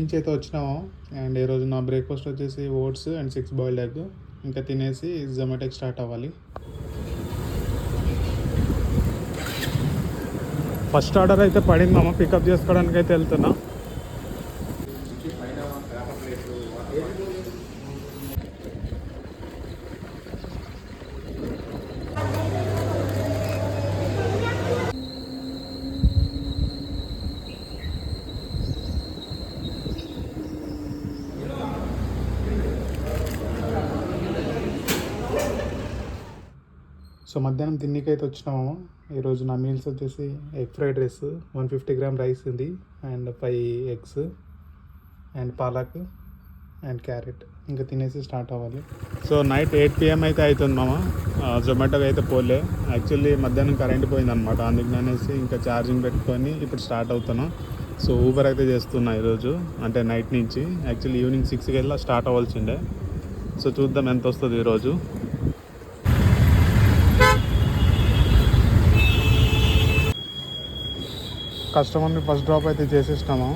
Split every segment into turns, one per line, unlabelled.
నుంచి అయితే వచ్చినాము. అండ్ ఈరోజు నా బ్రేక్ఫాస్ట్ వచ్చేసి ఓట్స్ అండ్ 6 బాయిల్డ్ ఎగ్. ఇంకా తినేసి జొమాటోకి స్టార్ట్ అవ్వాలి. ఫస్ట్ ఆర్డర్ అయితే పడింది మామ, పికప్ చేసుకోవడానికి అయితే వెళ్తున్నా. సో మధ్యాహ్నం తిన్నికైతే వచ్చినాము. ఈరోజు నా మీల్స్ వచ్చేసి egg fried rice, 150 gram rice ఉంది, and 5 eggs and palak and carrot. ఇంకా తినేసి స్టార్ట్ అవ్వాలి. సో నైట్ 8 PM అయితే అవుతుంది మామ. జొమాటోకి అయితే పోలే. యాక్చువల్లీ మధ్యాహ్నం కరెంట్ పోయిందనమాట, అందుకనేసి ఇంకా ఛార్జింగ్ పెట్టుకొని ఇప్పుడు స్టార్ట్ అవుతున్నాం. సో ఊబర్ అయితే చేస్తున్నా ఈరోజు, అంటే నైట్ నుంచి. యాక్చువల్లీ ఈవినింగ్ 6కి వెళ్ళి స్టార్ట్ అవ్వాల్సిండే. సో చూద్దాం ఎంత వస్తుంది ఈరోజు. కస్టమర్ని ఫస్ట్ డ్రాప్ అయితే చేసేసినాము.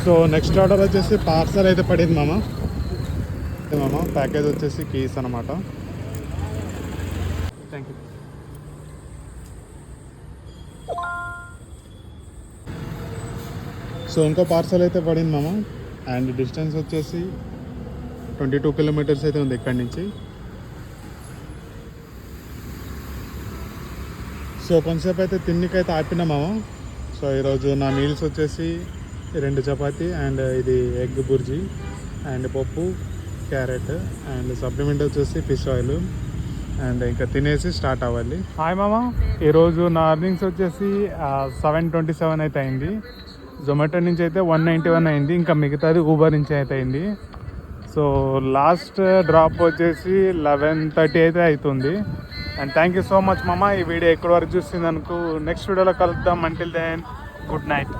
సో నెక్స్ట్ ఆర్డర్ వచ్చేసి పార్సల్ అయితే పడింది మామ. ప్యాకేజ్ వచ్చేసి కీస్ అనమాట. Thank you. సో ఇంకో పార్సల్ అయితే పడింది మామ. అండ్ డిస్టెన్స్ వచ్చేసి 22 కిలోమీటర్స్ అయితే ఉంది ఇక్కడి నుంచి. సో కొంతసేపు అయితే తిన్నికైతే ఆపినామామ. సో ఈరోజు నా మీల్స్ వచ్చేసి 2 చపాతీ అండ్ ఇది ఎగ్ బుర్జీ అండ్ పప్పు, క్యారెట్ అండ్ సప్లిమెంట్ వచ్చేసి ఫిష్ ఆయిల్. అండ్ ఇంకా తినేసి స్టార్ట్ అవ్వాలి. హాయ్ మామ, ఈరోజు నా అర్నింగ్స్ వచ్చేసి 727 అయితే అయింది. జొమాటో నుంచి అయితే 191 అయింది. ఇంకా మిగతాది ఊబర్ నుంచి అయితే అయింది. సో లాస్ట్ డ్రాప్ వచ్చేసి 11:30 అయితే అవుతుంది. And thank you so much మామ, ఈ వీడియో ఎక్కడి వరకు చూసిందనుకో. నెక్స్ట్ వీడియోలో కలుద్దాం. Until then good night.